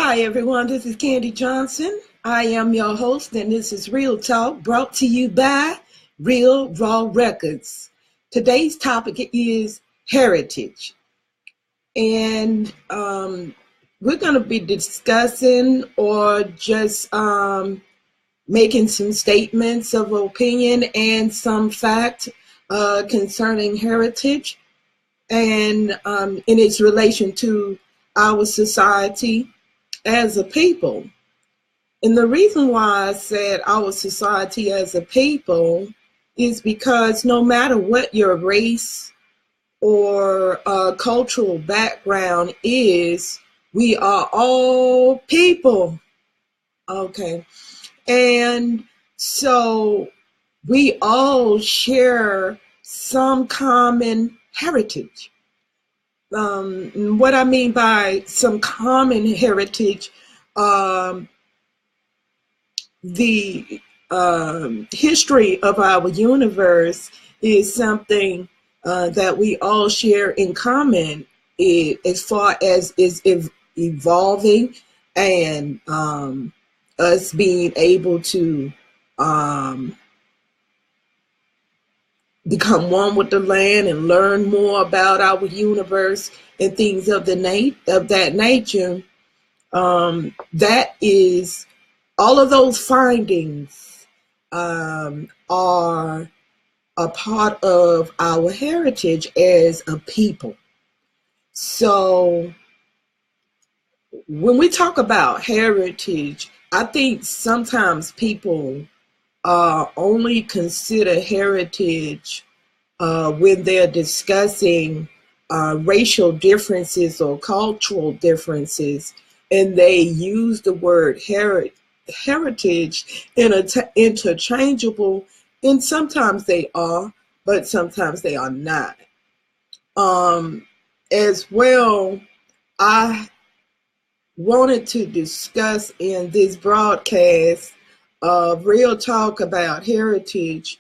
Hi, everyone. This is Candy Johnson. I am your host, and this is Real Talk brought to you by Real Raw Records. Today's topic is heritage. And we're going to be discussing or just making some statements of opinion and some fact concerning heritage and in its relation to our society as a people. And the reason why I said our society as a people is because no matter what your race or cultural background is, we are all people. Okay. And so we all share some common heritage. What I mean by some common heritage, the history of our universe is something that we all share in common as far as is evolving and us being able to become one with the land and learn more about our universe and things of that nature. That is all of those findings are a part of our heritage as a people. So when we talk about heritage, I think sometimes people only consider heritage when they're discussing racial differences or cultural differences, and they use the word heritage interchangeable, and sometimes they are, but sometimes they are not. As well, I wanted to discuss in this broadcast of Real Talk about heritage.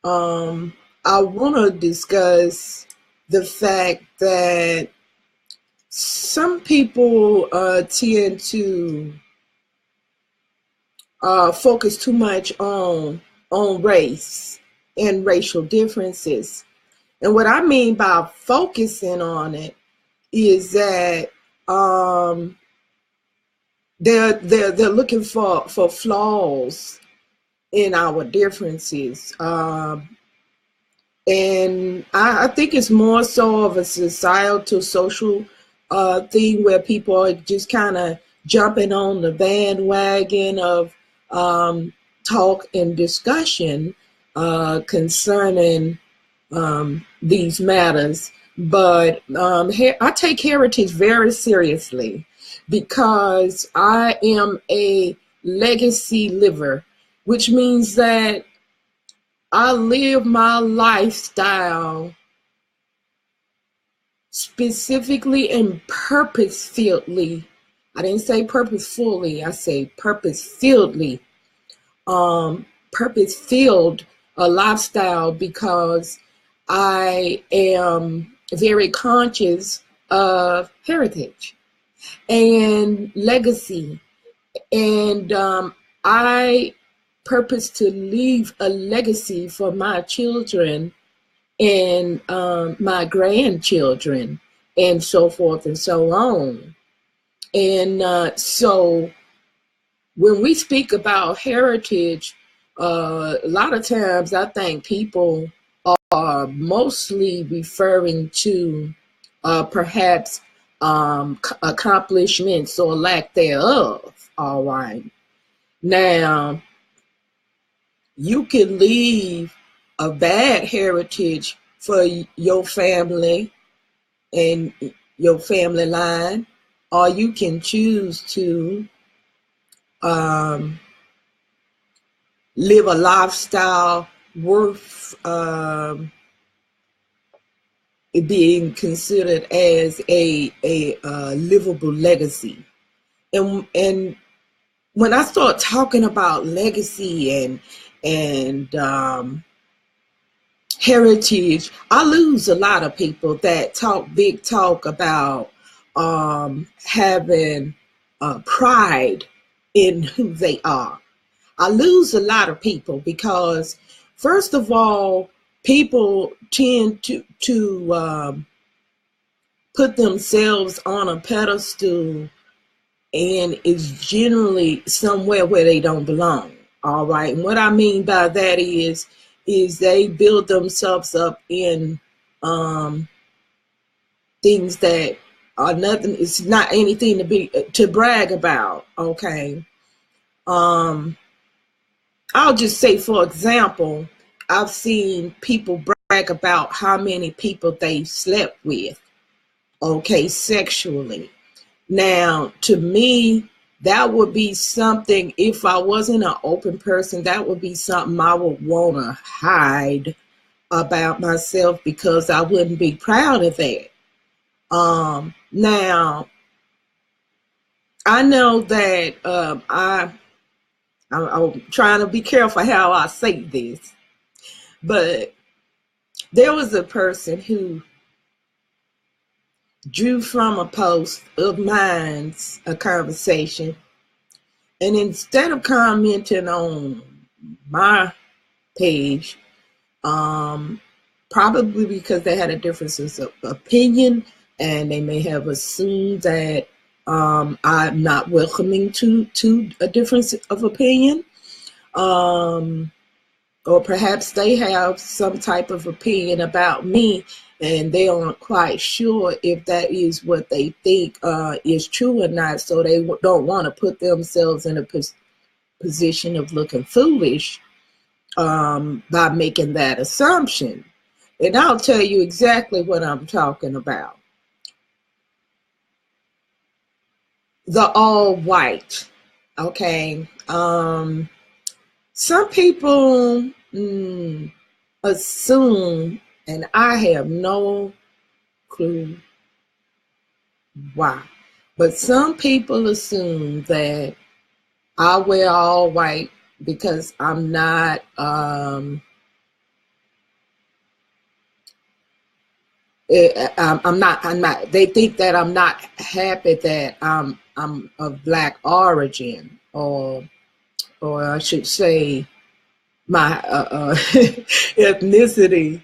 I want to discuss the fact that some people tend to focus too much on race and racial differences. And what I mean by focusing on it is that they're looking for flaws in our differences. And I think it's more so of a societal, social thing where people are just kind of jumping on the bandwagon of talk and discussion concerning these matters. But I take heritage very seriously because I am a legacy liver, which means that I live my lifestyle specifically and purposefully. I didn't say purposefully, I say purposefully. Purpose-filled a lifestyle because I am very conscious of heritage and legacy. And I purpose to leave a legacy for my children and my grandchildren and so forth and so on. And so when we speak about heritage, a lot of times I think people are mostly referring to perhaps accomplishments or lack thereof. All right. Now, you can leave a bad heritage for your family and your family line, or you can choose to live a lifestyle worth being considered as a livable legacy. And when I start talking about legacy and heritage, I lose a lot of people that talk big talk about having pride in who they are. I lose a lot of people because, first of all, people tend to put themselves on a pedestal, and is generally somewhere where they don't belong. All right. And what I mean by that is they build themselves up in things that are nothing. It's not anything to brag about. Okay. I'll just say, for example, I've seen people brag about how many people they slept with, okay, sexually. Now, to me, that would be something, if I wasn't an open person, that would be something I would want to hide about myself, because I wouldn't be proud of that. Now, I know that I'm trying to be careful how I say this, but there was a person who drew from a post of mine's, a conversation, and instead of commenting on my page, probably because they had a difference of opinion, and they may have assumed that I'm not welcoming to a difference of opinion, or perhaps they have some type of opinion about me, and they aren't quite sure if that is what they think is true or not, so they don't want to put themselves in a position of looking foolish by making that assumption. And I'll tell you exactly what I'm talking about. The all white. Okay. Some people assume, and I have no clue why, but some people assume that I wear all white because I'm not I'm not, they think that I'm not happy that I'm of black origin, or I should say my ethnicity.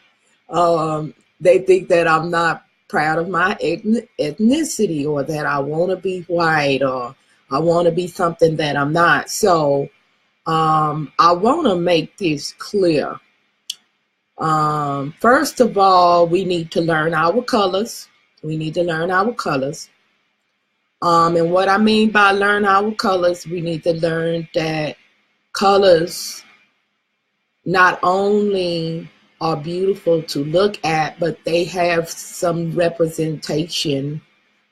They think that I'm not proud of my ethnicity, or that I want to be white, or I want to be something that I'm not. So I want to make this clear. First of all, we need to learn our colors. We need to learn our colors. And what I mean by learn our colors, we need to learn that colors not only are beautiful to look at, but they have some representation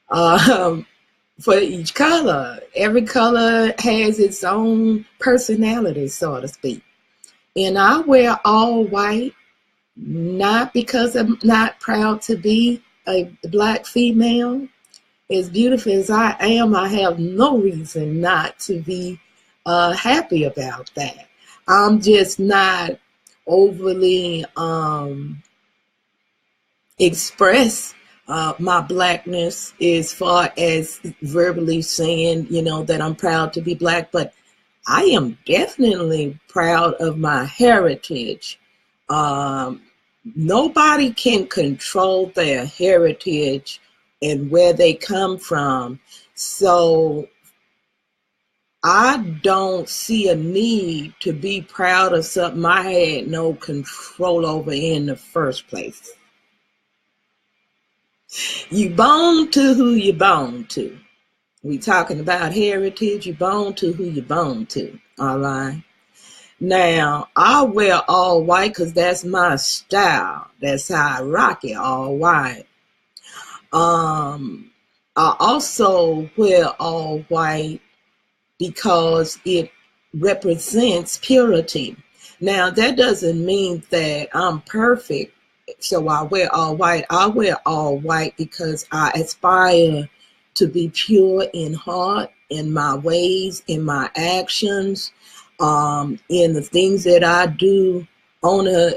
for each color. Every color has its own personality, so to speak. And I wear all white, not because I'm not proud to be a black female. As beautiful as I am, I have no reason not to be happy about that. I'm just not overly express my blackness as far as verbally saying, that I'm proud to be black, but I am definitely proud of my heritage. Nobody can control their heritage and where they come from. So I don't see a need to be proud of something I had no control over in the first place. You born to who you born to. We talking about heritage, you born to who you born to, all right? Now, I wear all white because that's my style. That's how I rock it, all white. I also wear all white because it represents purity. Now, that doesn't mean that I'm perfect, so I wear all white. I wear all white because I aspire to be pure in heart, in my ways, in my actions, in the things that I do on a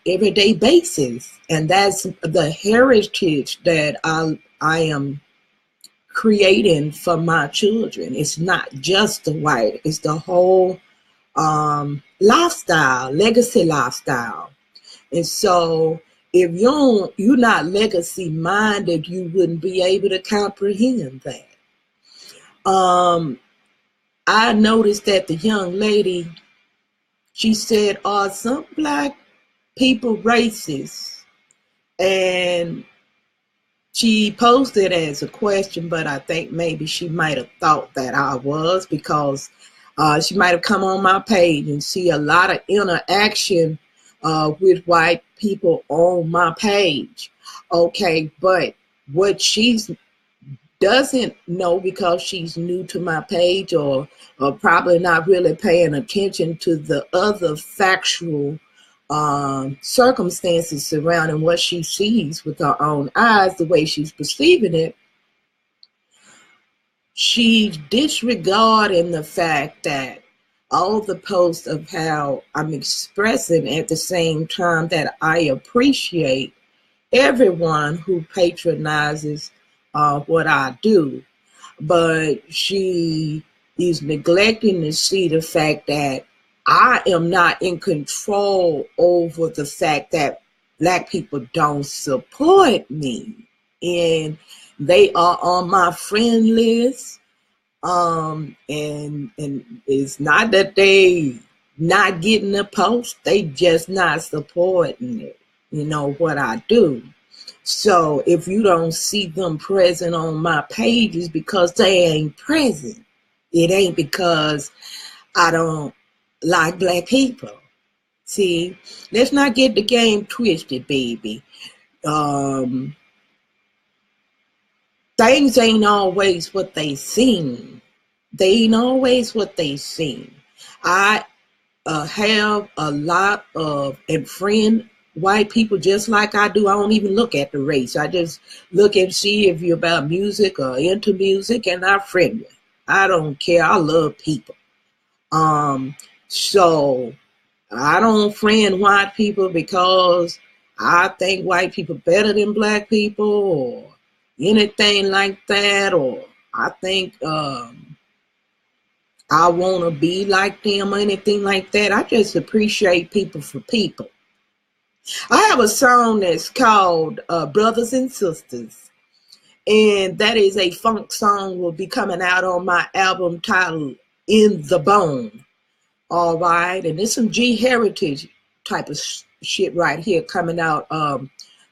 everyday basis. And that's the heritage that I am creating for my children. It's not just the white, it's the whole lifestyle, legacy lifestyle. And so if you're not legacy minded, you wouldn't be able to comprehend that. I noticed that the young lady, she said, are some black people racist? And she posted as a question, but I think maybe she might have thought that I was, because she might have come on my page and see a lot of interaction with white people on my page. Okay, but what she doesn't know, because she's new to my page, or probably not really paying attention to the other factual circumstances surrounding what she sees with her own eyes, the way she's perceiving it, she's disregarding the fact that all the posts of how I'm expressing at the same time that I appreciate everyone who patronizes what I do. But she is neglecting to see the fact that I am not in control over the fact that black people don't support me. And they are on my friend list. And it's not that they not getting the post, they just not supporting it, what I do. So if you don't see them present on my pages, because they ain't present. It ain't because I don't like black people. See, let's not get the game twisted, baby. Things ain't always what they seem. They ain't always what they seem. I have a lot of and friend white people just like I do. I don't even look at the race. I just look and see if you're about music or into music, and I friend you. I don't care. I love people. So I don't friend white people because I think white people better than black people or anything like that, or I think I want to be like them or anything like that. I just appreciate people for people. I have a song that's called Brothers and Sisters, and that is a funk song, will be coming out on my album titled In the Bone. All right, and there's some G Heritage type of shit right here coming out,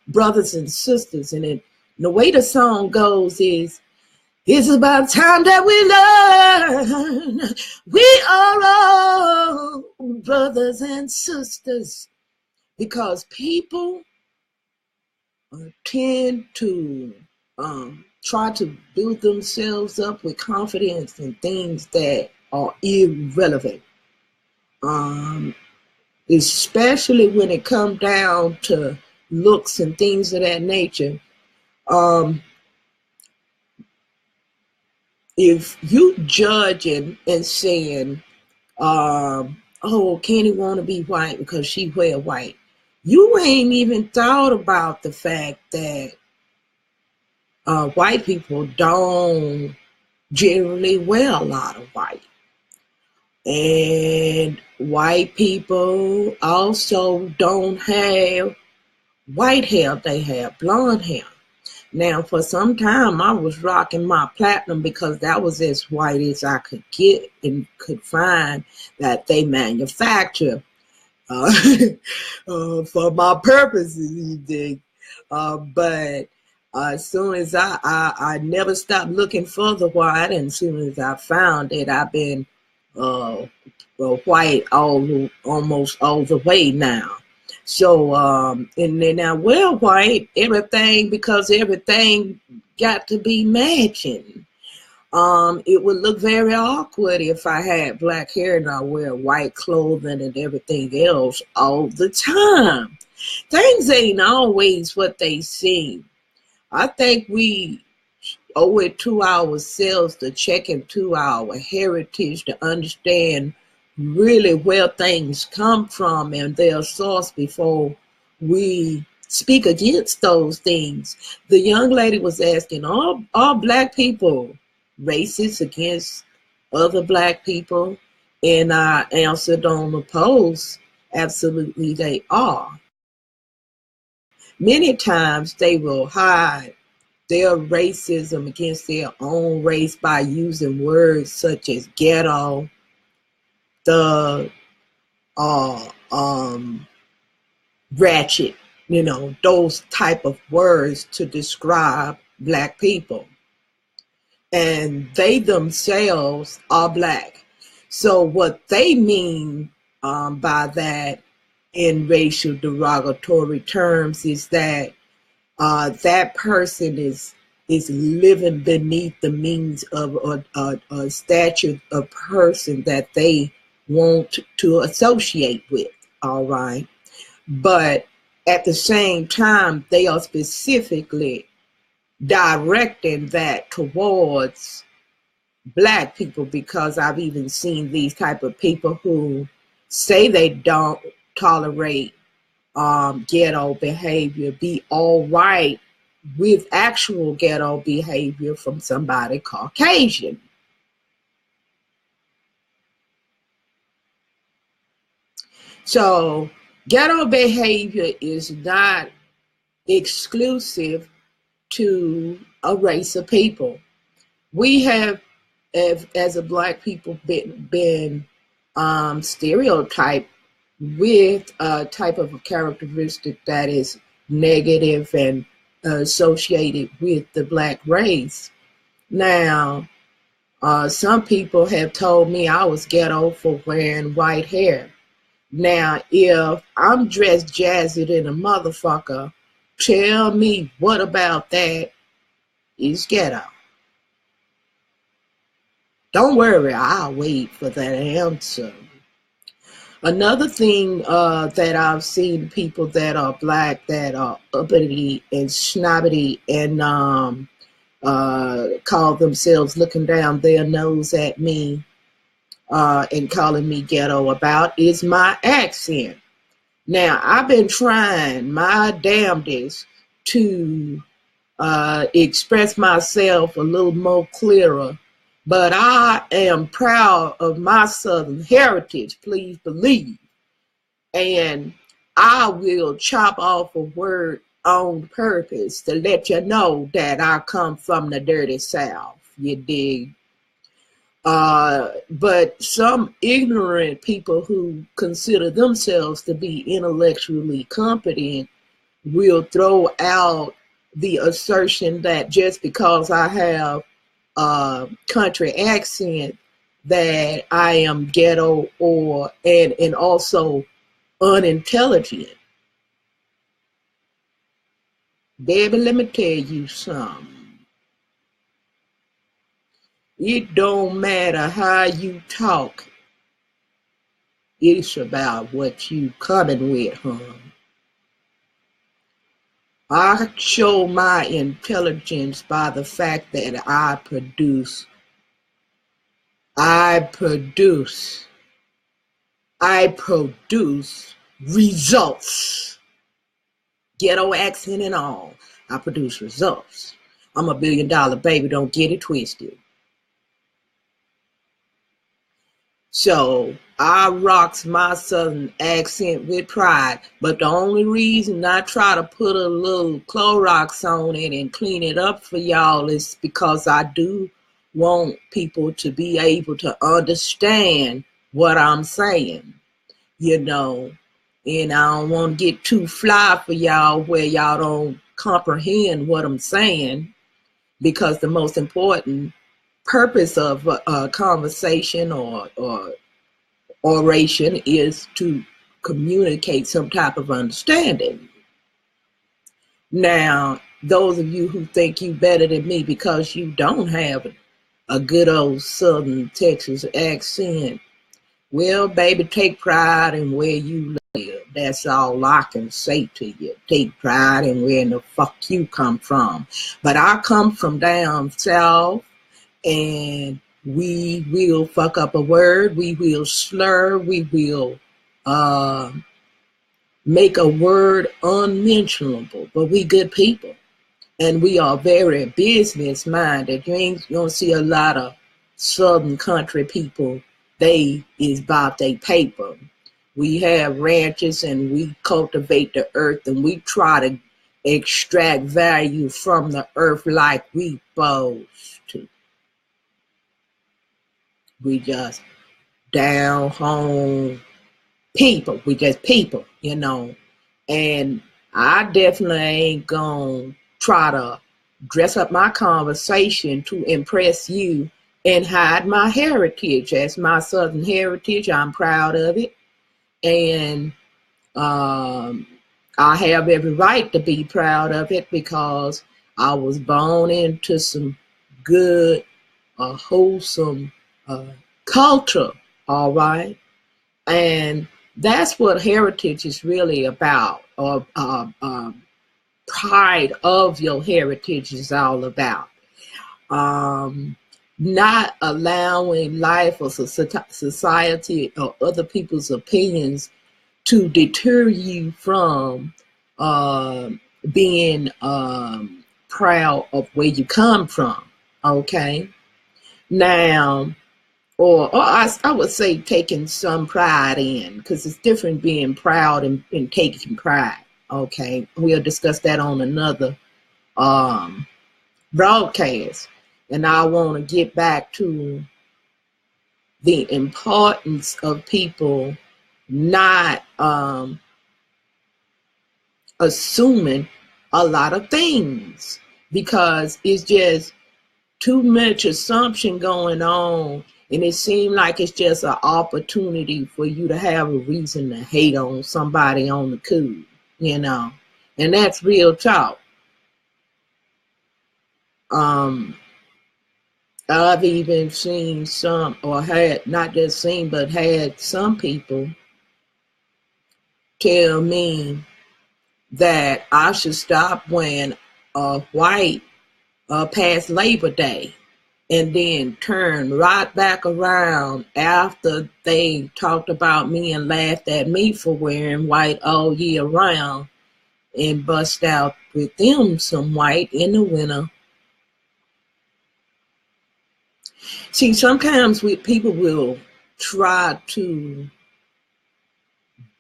Brothers and Sisters. And the way the song goes is, it's about time that we learn we are all brothers and sisters, because people tend to try to build themselves up with confidence in things that are irrelevant. Especially when it comes down to looks and things of that nature. If you judging and saying, oh, Kenny want to be white because she wear white, you ain't even thought about the fact that white people don't generally wear a lot of white. And white people also don't have white hair, they have blonde hair. Now, for some time, I was rocking my platinum because that was as white as I could get and could find that they manufacture for my purposes, you dig. But as soon as I never stopped looking for the white, and as soon as I found it, I've been white almost all the way now. So and then I wear white everything because everything got to be matching. It would look very awkward if I had black hair and I wear white clothing and everything else all the time. Things ain't always what they seem. I think we owe it to ourselves to check into our heritage to understand really where things come from and their source before we speak against those things. The young lady was asking, all black people racist against other black people? And I answered on the post, absolutely they are. Many times they will hide their racism against their own race by using words such as ghetto, thug, or ratchet, those type of words to describe black people. And they themselves are black. So what they mean by that in racial derogatory terms is that that person is living beneath the means of a stature of person that they want to associate with. All right. But at the same time, they are specifically directing that towards black people, because I've even seen these type of people who say they don't tolerate ghetto behavior be all right with actual ghetto behavior from somebody Caucasian. So ghetto behavior is not exclusive to a race of people. We have, as a black people, been stereotyped with a type of a characteristic that is negative and associated with the black race. Now, some people have told me I was ghetto for wearing white hair. Now, if I'm dressed jazzy than a motherfucker, tell me what about that is ghetto. Don't worry, I'll wait for that answer. Another thing that I've seen people that are black that are uppity and snobby and call themselves looking down their nose at me and calling me ghetto about is my accent. Now, I've been trying my damnedest to express myself a little more clearer, but I am proud of my Southern heritage, please believe. And I will chop off a word on purpose to let you know that I come from the dirty South, you dig? But some ignorant people who consider themselves to be intellectually competent will throw out the assertion that just because I have a country accent that I am ghetto and also unintelligent. Baby, let me tell you something. It don't matter how you talk. It's about what you coming with, huh? I show my intelligence by the fact that I produce results. Ghetto accent and all. I produce results. I'm a $1 billion baby, don't get it twisted. So I rocks my Southern accent with pride, but the only reason I try to put a little Clorox on it and clean it up for y'all is because I do want people to be able to understand what I'm saying, and I don't want to get too fly for y'all where y'all don't comprehend what I'm saying, because the most important purpose of a conversation or oration is to communicate some type of understanding. Now, those of you who think you better than me because you don't have a good old Southern Texas accent, well, baby, take pride in where you live. That's all I can say to you. Take pride in where the fuck you come from. But I come from down south, and we will fuck up a word, we will slur, we will make a word unmentionable, but we good people. And we are very business minded. You don't see a lot of southern country people. They is about their paper. We have ranches and we cultivate the earth and we try to extract value from the earth like we supposed to. We just down home people. We just people, And I definitely ain't gonna try to dress up my conversation to impress you and hide my heritage. As my Southern heritage, I'm proud of it. And I have every right to be proud of it because I was born into some good, wholesome culture, all right? And that's what heritage is really about, or pride of your heritage is all about. Not allowing life or society or other people's opinions to deter you from being proud of where you come from. Okay, now, or I would say taking some pride in, because it's different being proud and taking pride. Okay, we'll discuss that on another broadcast. And I want to get back to the importance of people not assuming a lot of things, because it's just too much assumption going on, and it seems like it's just an opportunity for you to have a reason to hate on somebody on the cool, and that's real talk. I've even seen some, or had not just seen, but had some people tell me that I should stop wearing white past Labor Day, and then turn right back around after they talked about me and laughed at me for wearing white all year round, and bust out with them some white in the winter. See, sometimes people will try to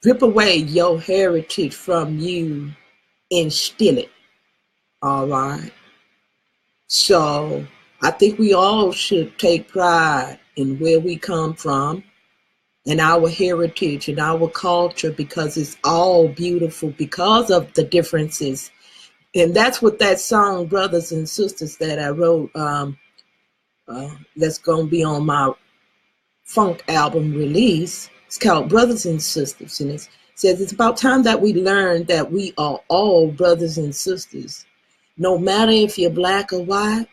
rip away your heritage from you and steal it, all right? So I think we all should take pride in where we come from and our heritage and our culture, because it's all beautiful because of the differences. And that's what that song, Brothers and Sisters, that I wrote, that's going to be on my funk album release. It's called Brothers and Sisters. And it says it's about time that we learn that we are all brothers and sisters. No matter if you're black or white,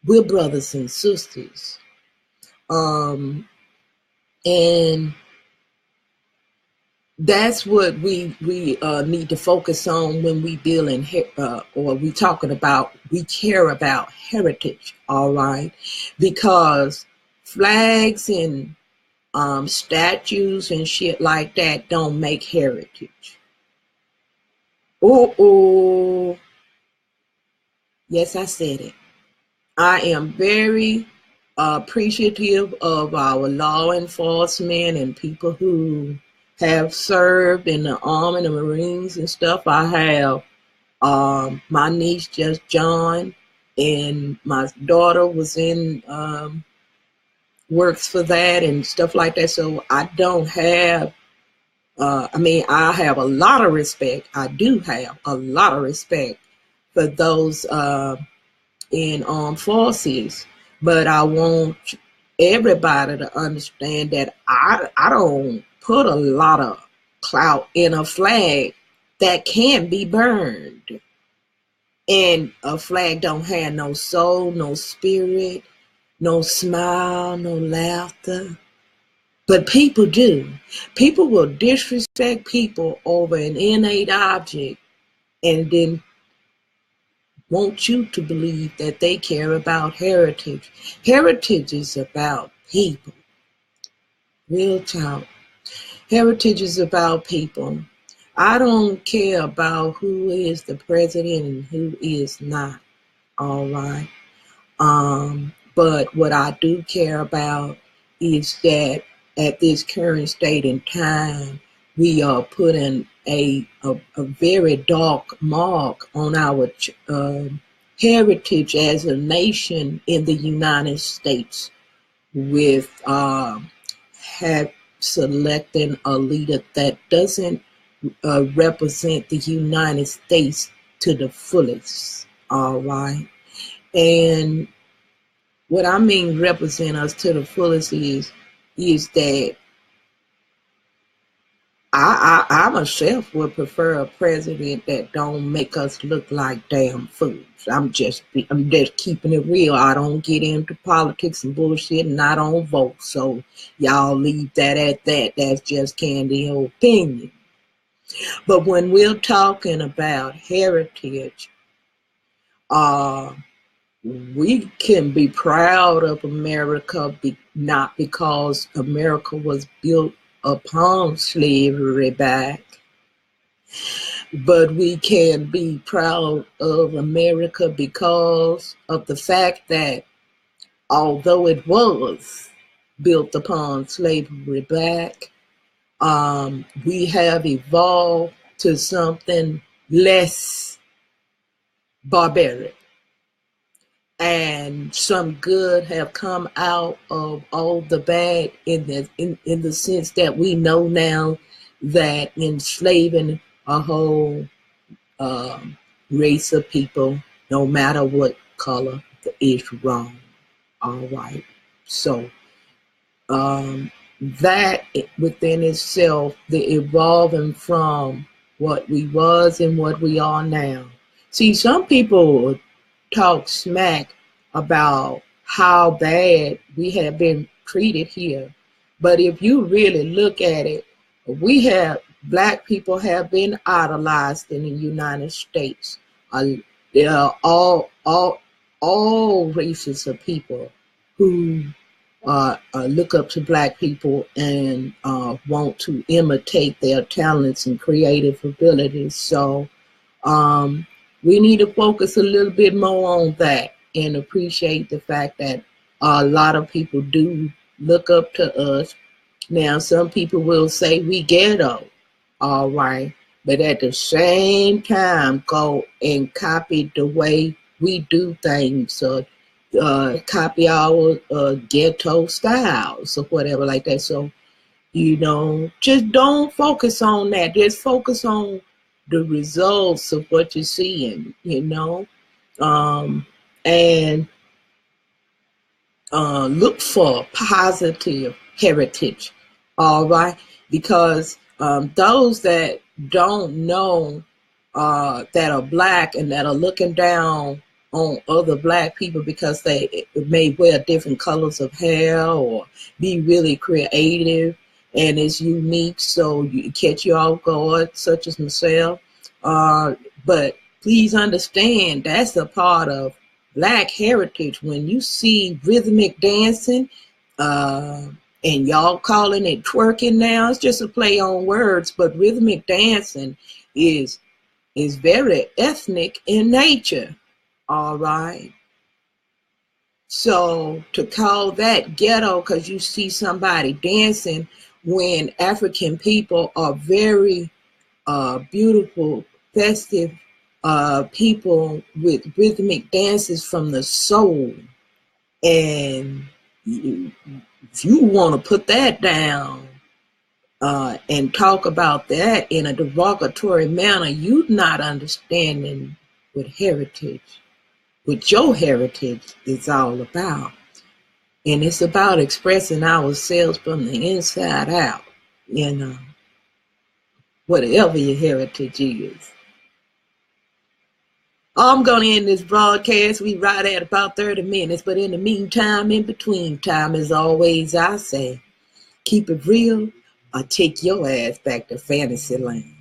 we're brothers and sisters. And that's what we need to focus on when we deal in or we talking about, we care about heritage, all right? Because flags and statues and shit like that don't make heritage. Oh, yes, I said it. I am very appreciative of our law enforcement and people who have served in the Army and the Marines and stuff. I have my niece just joined, and my daughter was in works for that and stuff like that. So I don't have, I have a lot of respect. I do have a lot of respect for those in armed forces, but I want everybody to understand that I don't put a lot of clout in a flag that can be burned. And a flag don't have no soul, no spirit, no smile, no laughter. But people do. People will disrespect people over an innate object and then want you to believe that they care about heritage. Heritage is about people. Real talk. Heritage is about people. I don't care about who is the president and who is not. All right. But what I do care about is that at this current state and time, we are putting a very dark mark on our heritage as a nation in the United States with have selecting a leader that doesn't represent the United States to the fullest. All right. And what I mean represent us to the fullest is that I myself would prefer a president that don't make us look like damn fools. I'm just keeping it real. I don't get into politics and bullshit, and I don't vote. So y'all leave that at that. That's just Candy opinion. But when we're talking about heritage, we can be proud of America, not because America was built upon slavery back, but we can be proud of America because of the fact that although it was built upon slavery back, we have evolved to something less barbaric. And some good have come out of all the bad in the sense that we know now that enslaving a whole race of people, no matter what color, is wrong. All right. So that within itself, the evolving from what we was and what we are now. See, some people talk smack about how bad we have been treated here. But if you really look at it, black people have been idolized in the United States. There are all races of people who look up to black people and want to imitate their talents and creative abilities. So we need to focus a little bit more on that and appreciate the fact that a lot of people do look up to us. Now, some people will say we ghetto, all right, but at the same time, go and copy the way we do things, copy our ghetto styles or whatever like that. So, just don't focus on that. Just focus on the results of what you're seeing, and look for positive heritage, all right? Because those that don't know that are black and that are looking down on other black people because they may wear different colors of hair or be really creative and it's unique, so you catch you off guard, such as myself. But please understand that's a part of black heritage. When you see rhythmic dancing, and y'all calling it twerking now, it's just a play on words, but rhythmic dancing is very ethnic in nature, all right? So to call that ghetto because you see somebody dancing when African people are very beautiful, festive people with rhythmic dances from the soul. And if you want to put that down and talk about that in a derogatory manner, you're not understanding what your heritage is all about. And it's about expressing ourselves from the inside out, whatever your heritage is. I'm going to end this broadcast. We right at about 30 minutes, but in the meantime, in between time, as always, I say, keep it real or take your ass back to fantasy land.